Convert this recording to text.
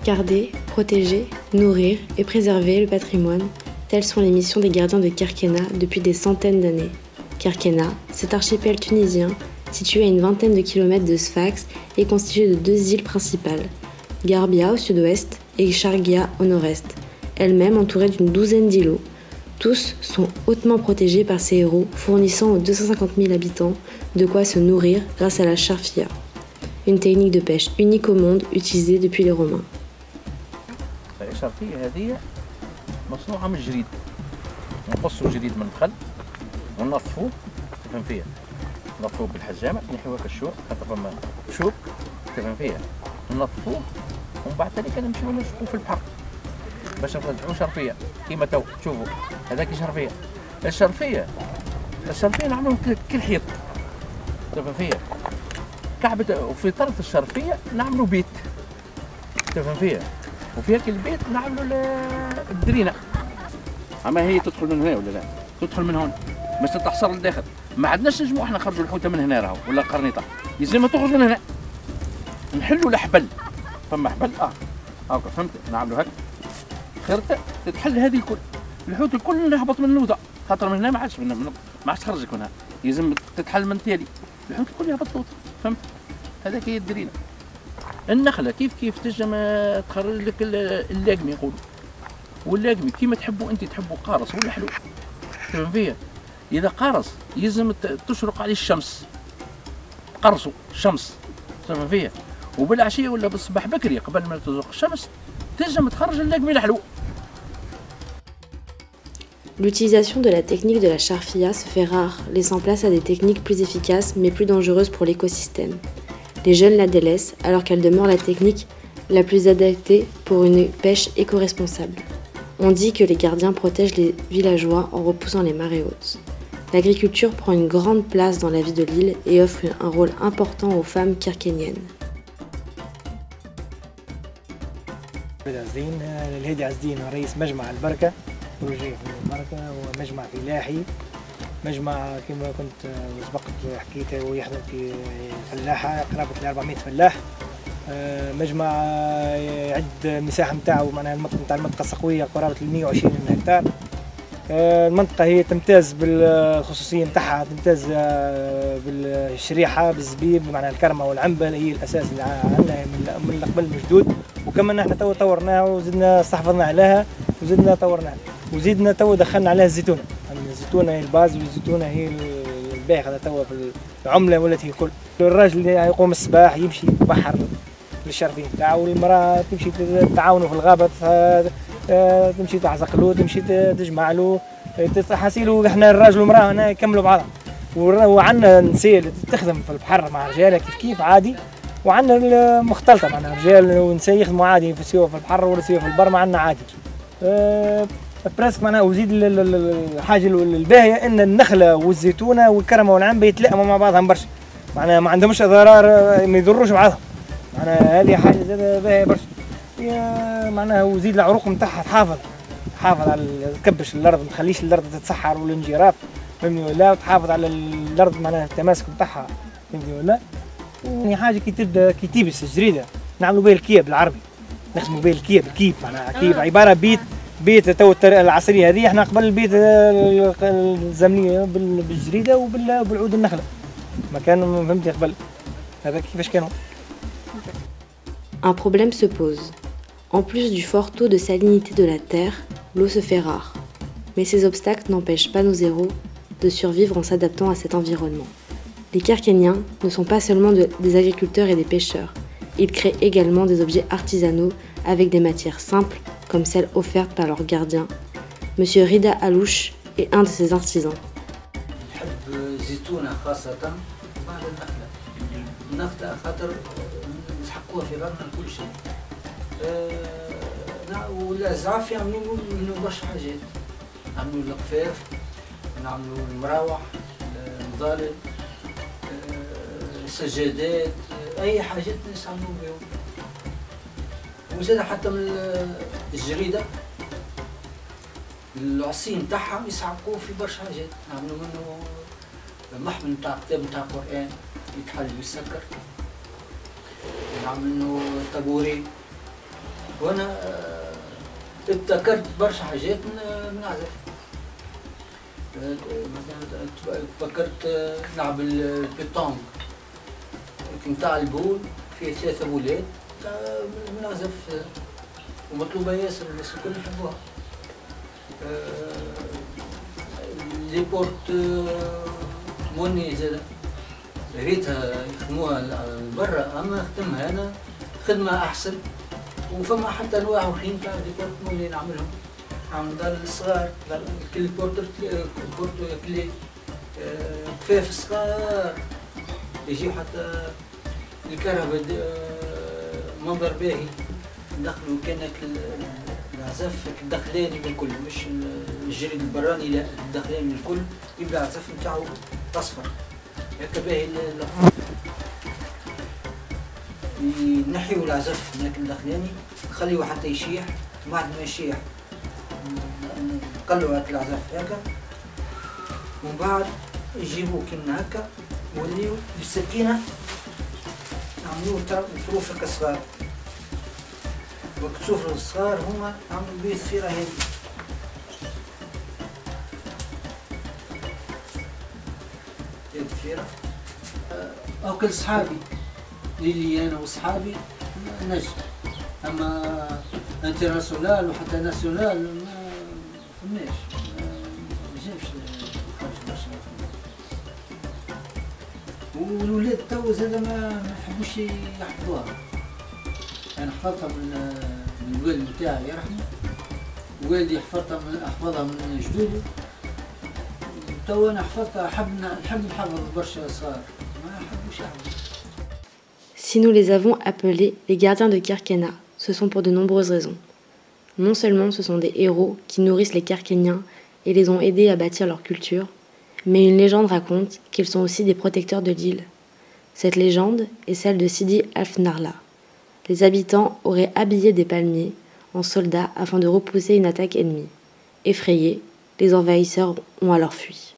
Garder, protéger, nourrir et préserver le patrimoine, telles sont les missions des gardiens de Kerkena depuis des centaines d'années. Kerkena, cet archipel tunisien, situé à une vingtaine de kilomètres de Sfax, est constitué de deux îles principales, Garbia au sud-ouest et Shargia au nord-est, elles-mêmes entourées d'une douzaine d'îlots. Tous sont hautement protégés par ces héros, fournissant aux 250 000 habitants de quoi se nourrir grâce à la charfia, une technique de pêche unique au monde utilisée depuis les Romains. الشرفية هذه مصنوعة من الجريد، نقصوا الجريد من الخل وننظفوه، تفهم فيها، ننظفوه بالحجامة، نحيوه كالشوك، خاطر فما شوك، تفهم فيها، ننظفوه ومن بعد ذلك نمشيو نشقوه في البحر باش نرجعوه شرفية، كيما تو تشوفوا هذاك شرفية. الشرفية نعملوه كالحيط، تفهم فيها، كعبة، وفي طرف الشرفية نعملوا بيت، تفهم فيها. وفي هاك البيت نعملوا الدرينه، اما هي تدخل من هنا ولا لا؟ تدخل من هون باش تحصر للداخل، ما عندناش نجمو احنا نخرجوا الحوته من هنا راهو ولا القرنيطه، يلزمها تخرج من هنا. نحلوا الحبل، فما حبل هاكا فهمت، نعملوا هكا خرطه تتحل هذه الكل، الحوت الكل يهبط من اللوطه، خاطر من هنا ما عادش تخرجك منها، يلزم تتحل من التالي، الحوت الكل يهبط لوطه، فهمت؟ هذاك هي الدرينه. النخله كيف تنجم تخرج لك اللاقمي يقولوا، واللاقمي كيما تحبوا انت، تحبوا قارص ولا حلو، تفهم فيها. اذا قارص يلزم تشرق عليه الشمس، قرصوا الشمس، تفهم فيها، وبالعشيه ولا بالصباح بكري قبل ما تزرق الشمس تنجم تخرج اللاقمي الحلو. L'utilisation de la technique de la charfia se fait rare, laissant place à des techniques plus efficaces mais plus dangereuses pour l'écosystème. Les jeunes la délaissent alors qu'elle demeure la technique la plus adaptée pour une pêche éco-responsable. On dit que les gardiens protègent les villageois en repoussant les marées hautes. L'agriculture prend une grande place dans la vie de l'île et offre un rôle important aux femmes kerkéniennes. الهادي عزدين رئيس مجمع البركة، بروجي البركة ومجمع فلاحي، مجمع كما كنت سبقت حكيت ويخدم في فلاحة قرابة 400 فلاح. مجمع يعد المساحة نتاعو معناها نتاع المنطقة السقوية قرابة 120 هكتار. المنطقة هي تمتاز بالخصوصية نتاعها، تمتاز بالشريحة بالزبيب معناها الكرمة والعنبة هي الأساس اللي عندنا من قبل مجدود، وكمان احنا تو طورناها وزدنا استحفظنا عليها وزدنا طورناها وزدنا تو دخلنا عليها الزيتونة. الزيتونة هي الباز والزيتونة هي الباخذة توا في العملة ولات هي الكل. الراجل اللي يقوم الصباح يمشي بحر للشرفين نتاعو، والمرأة تمشي تتعاونوا في الغابة، تمشي تعزق له، تمشي تجمع له، تحاسيلو. احنا الراجل والمرأة هنا يكملوا بعضهم، وعندنا نساء اللي تخدم في البحر مع رجالها كيف عادي، وعندنا مختلطة معنا رجال ونساء يخدموا عادي سواء في البحر ولا سواء في البر معنا عادي. براسك معناها. وزيد الحاجة الباهية ان النخلة والزيتونة والكرمة والعنبة يتلائموا مع بعضهم برشا، معناها ما عندهمش اضرار، ما يضروش بعضهم، معناها هذه حاجة زاد باهية برشا. معناها وزيد العروق نتاعها تحافظ على تكبش الارض، ما تخليش الارض تتسحر ولا انجراف، فهمني ولا، وتحافظ على الارض معناها التماسك نتاعها، فهمني ولا. يعني حاجة كي تبدا كي تيبس الجريدة نعملوا بها الكيا بالعربي، نخدموا بها الكيب معناها كيب عبارة بيت تو العصرية هذه، احنا قبل البيت الزمنية بالجريدة وبالعود النخلة ما كانوا، فهمتي قبل هذا كيفاش كانوا. Un problème se pose. En plus du fort taux de salinité de la terre, l'eau se fait rare. Mais ces obstacles n'empêchent pas nos héros de survivre en s'adaptant à cet environnement. Les Kerkéniens ne sont pas seulement des agriculteurs et des pêcheurs. Ils créent également des objets artisanaux avec des matières simples comme celles offertes par leurs gardiens. Monsieur Rida Alouche est un de ces artisans. نسحقوها في غرنا كل شيء. والأزعاف يعملوا منه برشا حاجات، نعملوا القفاف، نعملوا المراوح، المظالل، السجادات، أي حاجات نستعملوا بهم. وزاد حتى من الجريدة العصي نتاعها يسحقوه في برشا حاجات، نعملوا منه محمل نتاع كتاب نتاع قرآن يتحل بالسكر، نعمل منه طابوري وانا ابتكرت برشا حاجات من عزف. مثلا فكرت نلعب البيتونج نتاع البول فيه 3 بولات من عزف ومطلوبة ياسر الناس الكل يحبوها. لي بورت موني زاد ريتها يخدموها برا، اما خدمها انا خدمة احسن. وفما حتى انواع اخرين تاع لي بورت موني نعملهم، نعمل دار الصغار كل بورتر كلي كفاف صغار يجيو حتى الكهرباء منظر باهي ندخلوا كانك العزف الدخلاني من الكل، مش الجريد البراني، لا الدخلاني من الكل يبدا العزف نتاعو اصفر هكا باهي. ينحيو العزف هناك الدخلاني نخليوه حتى يشيح، بعد ما يشيح نقلوا هاك العزف هكا، ومن بعد يجيبوه كيما هكا وليو بالسكينة نعملوه طروف هكا صغار. والكسوف الصغار هما عملوا بيه الثيرة هذي. هذي الثيرة أو كل صحابي لي أنا وصحابي نجم، أما انترناسيونال وحتى ناسيونال ما فماش، ما جابش خرج برشا. والولاد تو زاد ما يحبوش يحفظوها. أنا حفظتها من الوالد بتاعي يرحمه، والدي حفظها من جدودي، تو أنا حفظتها نحب نحفظ برشا صغار ما يحبوش يحفظوا. Si nous les avons appelés les gardiens de Kerkena, ce sont pour de nombreuses raisons. Non seulement ce sont des héros qui nourrissent les Kerkéniens et les ont aidés à bâtir leur culture, mais une légende raconte qu'ils sont aussi des protecteurs de l'île. Cette légende est celle de Sidi Alfnarla. Les habitants auraient habillé des palmiers en soldats afin de repousser une attaque ennemie. Effrayés, les envahisseurs ont alors fui.